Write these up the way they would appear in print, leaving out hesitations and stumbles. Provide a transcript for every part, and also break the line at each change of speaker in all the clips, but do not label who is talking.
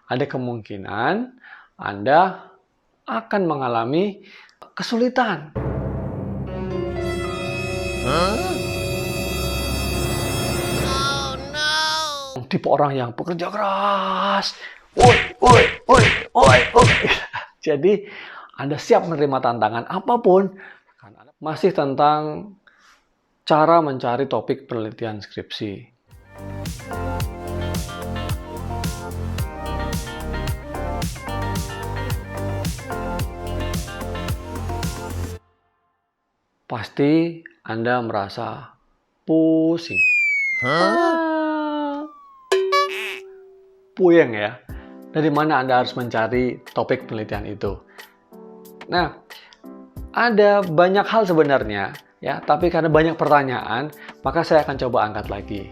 ada kemungkinan Anda akan mengalami kesulitan. Tipe orang yang pekerja keras. Jadi Anda siap menerima tantangan apapun. Masih tentang cara mencari topik penelitian skripsi. Pasti Anda merasa pusing. Puyeng ya. Dari mana Anda harus mencari topik penelitian itu? Nah, ada banyak hal sebenarnya ya, tapi karena banyak pertanyaan, maka saya akan coba angkat lagi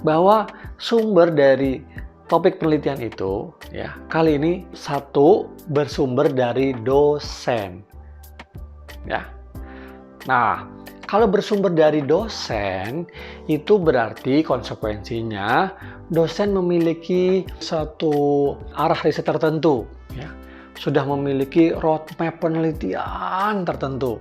bahwa sumber dari topik penelitian itu ya, kali ini satu bersumber dari dosen. Ya. Nah, kalau bersumber dari dosen, itu berarti konsekuensinya dosen memiliki satu arah riset tertentu, ya. Sudah memiliki roadmap penelitian tertentu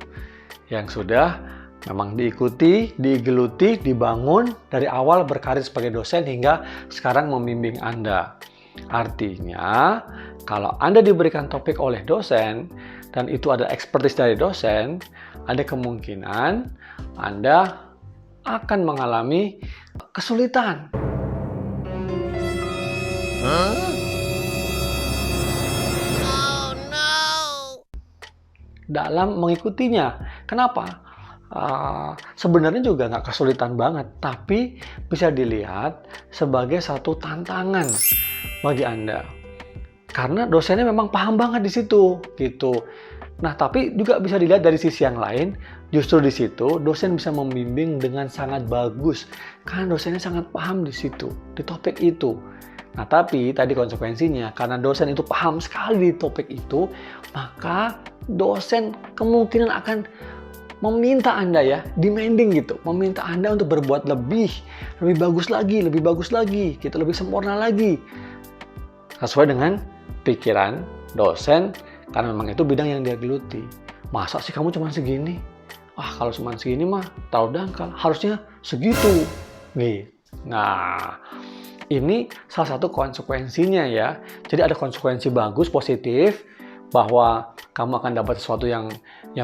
yang sudah memang diikuti, digeluti, dibangun dari awal berkarir sebagai dosen hingga sekarang membimbing Anda. Artinya, kalau Anda diberikan topik oleh dosen dan itu ada expertise dari dosen, ada kemungkinan Anda akan mengalami kesulitan. Dalam mengikutinya. Kenapa? Sebenarnya juga nggak kesulitan banget, tapi bisa dilihat sebagai satu tantangan bagi Anda. Karena dosennya memang paham banget di situ, gitu. Nah, tapi juga bisa dilihat dari sisi yang lain, justru di situ dosen bisa membimbing dengan sangat bagus, karena dosennya sangat paham di situ, di topik itu. Nah, tapi tadi konsekuensinya, karena dosen itu paham sekali di topik itu, maka dosen kemungkinan akan meminta Anda ya, demanding gitu, meminta Anda untuk berbuat lebih bagus lagi, gitu, lebih sempurna lagi. Sesuai dengan pikiran dosen, karena memang itu bidang yang dia geluti. Masa sih kamu cuma segini? Kalau cuma segini mah terlalu dangkal, harusnya segitu. Nih. Nah, ini salah satu konsekuensinya ya. Jadi ada konsekuensi bagus, positif, bahwa kamu akan dapat sesuatu yang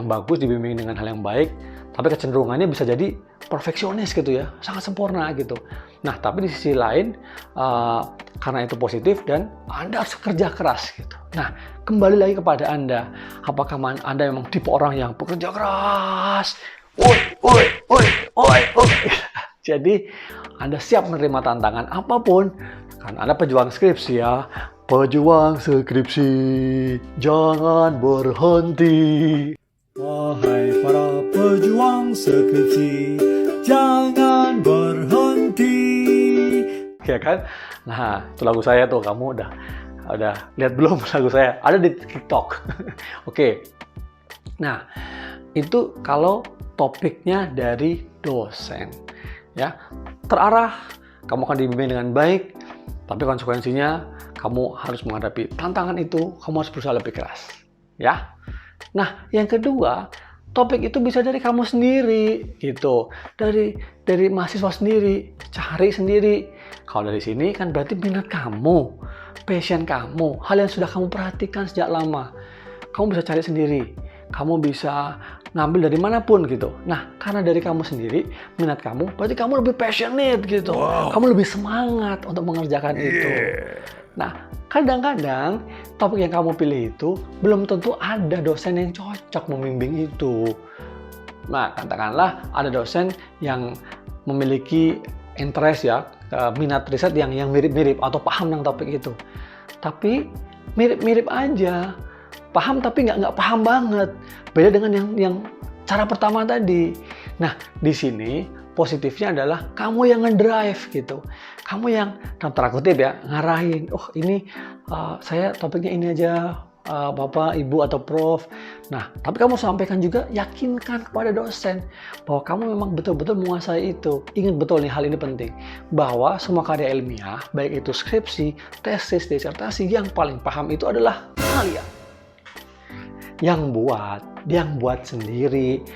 bagus, dibimbing dengan hal yang baik, tapi kecenderungannya bisa jadi perfeksionis gitu ya, sangat sempurna gitu. Nah, tapi di sisi lain, karena itu positif dan Anda harus kerja keras gitu. Nah, kembali lagi kepada Anda, apakah Anda memang tipe orang yang pekerja keras? Jadi, Anda siap menerima tantangan apapun, kan Anda pejuang skripsi ya. Pejuang skripsi, jangan berhenti.
Wahai para pejuang skripsi, jangan berhenti.
Ya kan? Nah, itu lagu saya tuh, kamu udah lihat belum lagu saya? Ada di TikTok. Oke. Nah, itu kalau topiknya dari dosen. Ya, terarah, kamu akan dibimbing dengan baik, tapi konsekuensinya kamu harus menghadapi tantangan itu, kamu harus berusaha lebih keras. Ya. Nah, yang kedua, topik itu bisa dari kamu sendiri, gitu. Dari mahasiswa sendiri, cari sendiri. Kalau dari sini kan berarti minat kamu, passion kamu, hal yang sudah kamu perhatikan sejak lama. Kamu bisa cari sendiri, kamu bisa ngambil dari manapun gitu. Nah, karena dari kamu sendiri, minat kamu, berarti kamu lebih passionate gitu. Wow. Kamu lebih semangat untuk mengerjakan itu. Nah, kadang-kadang topik yang kamu pilih itu belum tentu ada dosen yang cocok membimbing itu. Nah, katakanlah ada dosen yang memiliki interest ya, minat riset yang mirip-mirip atau paham tentang topik itu. Tapi mirip-mirip aja. Paham tapi nggak paham banget. Beda dengan yang cara pertama tadi. Nah, di sini positifnya adalah kamu yang ngedrive gitu. Kamu yang dalam tanda kutip ya ngarahin. Oh, ini saya topiknya ini aja, Bapak, Ibu, atau Prof. Nah, tapi kamu sampaikan juga, yakinkan kepada dosen bahwa kamu memang betul-betul menguasai itu. Ingat betul nih, hal ini penting, bahwa semua karya ilmiah, baik itu skripsi, tesis, disertasi, yang paling paham itu adalah kalian. Yang buat sendiri,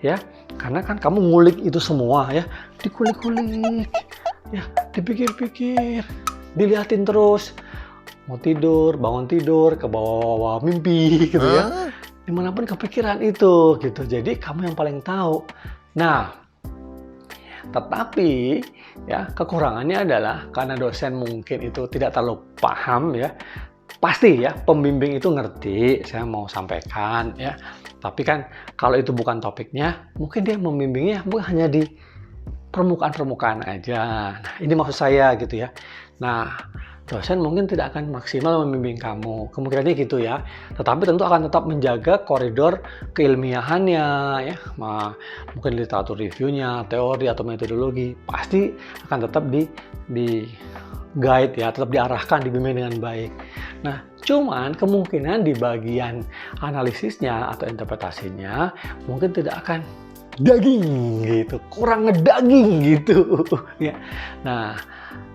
ya. Karena kan kamu ngulik itu semua, ya. Dikulik-kulik, ya, dipikir-pikir, dilihatin terus. Mau tidur, bangun tidur, ke bawah-bawah mimpi gitu ya. Dimanapun kepikiran itu gitu. Jadi kamu yang paling tahu. Nah, tetapi ya kekurangannya adalah karena dosen mungkin itu tidak terlalu paham ya. Pasti ya pembimbing itu ngerti, saya mau sampaikan ya. Tapi kan kalau itu bukan topiknya, mungkin dia membimbingnya mungkin hanya di permukaan-permukaan aja. Nah, ini maksud saya gitu ya. Nah, dosen mungkin tidak akan maksimal membimbing kamu, kemungkinannya gitu ya. Tetapi tentu akan tetap menjaga koridor keilmiahannya, ya. Mungkin literatur reviewnya, teori atau metodologi, pasti akan tetap di guide ya, tetap diarahkan, dibimbing dengan baik. Nah, cuman kemungkinan di bagian analisisnya atau interpretasinya mungkin tidak akan daging gitu, kurang ngedaging gitu, ya. Nah,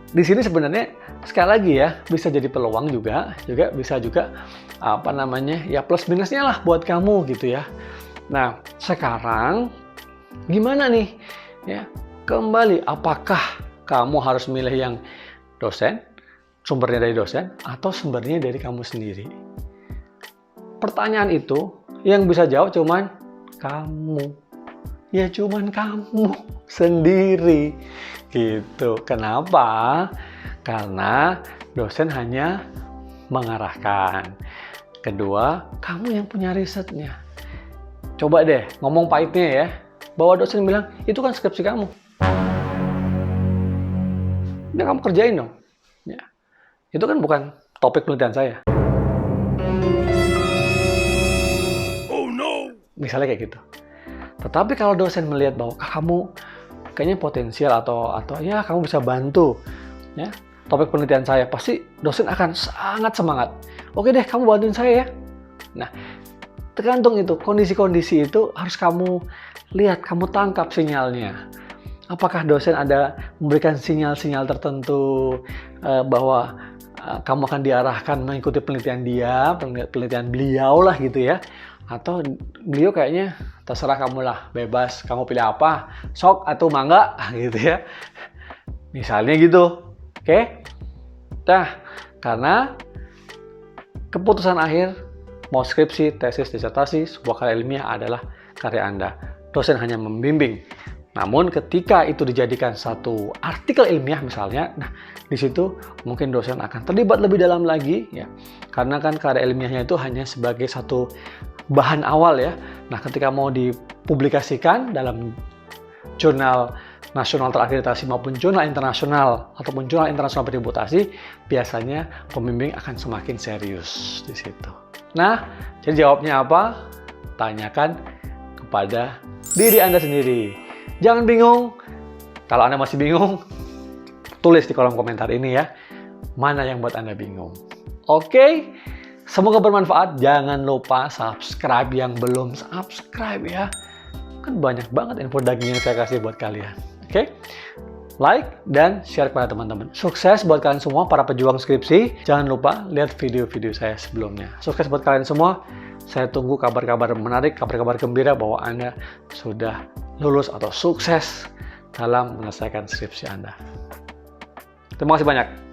di sini sebenarnya sekali lagi ya bisa jadi peluang juga bisa juga ya plus minusnya lah buat kamu gitu ya. Nah sekarang gimana nih ya, kembali apakah kamu harus milih yang dosen, sumbernya dari dosen atau sumbernya dari kamu sendiri? Pertanyaan itu yang bisa jawab cuman kamu. Ya cuman kamu sendiri gitu. Kenapa? Karena dosen hanya mengarahkan. Kedua, kamu yang punya risetnya. Coba deh ngomong pahitnya ya, bahwa dosen bilang itu kan skripsi kamu. Ya kamu kerjain dong. Ya. Itu kan bukan topik penelitian saya. Oh no. Misalnya kayak gitu. Tetapi kalau dosen melihat bahwa kamu kayaknya potensial atau ya kamu bisa bantu ya topik penelitian saya, pasti dosen akan sangat semangat. Oke deh, kamu bantuin saya ya. Nah, tergantung itu, kondisi-kondisi itu harus kamu lihat, kamu tangkap sinyalnya. Apakah dosen ada memberikan sinyal-sinyal tertentu bahwa kamu akan diarahkan mengikuti penelitian penelitian beliau lah gitu ya. Atau beliau kayaknya terserah kamu lah, bebas, kamu pilih apa, sok atau mangga gitu ya. Misalnya gitu, oke? Nah, karena keputusan akhir mau skripsi, tesis, disertasi, sebuah karya ilmiah adalah karya Anda. Dosen hanya membimbing. Namun ketika itu dijadikan satu artikel ilmiah misalnya, nah di situ mungkin dosen akan terlibat lebih dalam lagi ya. Karena kan karya ilmiahnya itu hanya sebagai satu bahan awal ya. Nah, ketika mau dipublikasikan dalam jurnal nasional terakreditasi maupun jurnal internasional ataupun jurnal internasional berreputasi, biasanya pembimbing akan semakin serius di situ. Nah, jadi jawabnya apa? Tanyakan kepada diri Anda sendiri. Jangan bingung. Kalau Anda masih bingung, tulis di kolom komentar ini ya. Mana yang buat Anda bingung? Oke? Semoga bermanfaat. Jangan lupa subscribe yang belum subscribe ya. Kan banyak banget info daging yang saya kasih buat kalian. Oke? Like dan share kepada teman-teman. Sukses buat kalian semua para pejuang skripsi. Jangan lupa lihat video-video saya sebelumnya. Sukses buat kalian semua. Saya tunggu kabar-kabar menarik, kabar-kabar gembira bahwa Anda sudah lulus atau sukses dalam menyelesaikan skripsi Anda. Terima kasih banyak.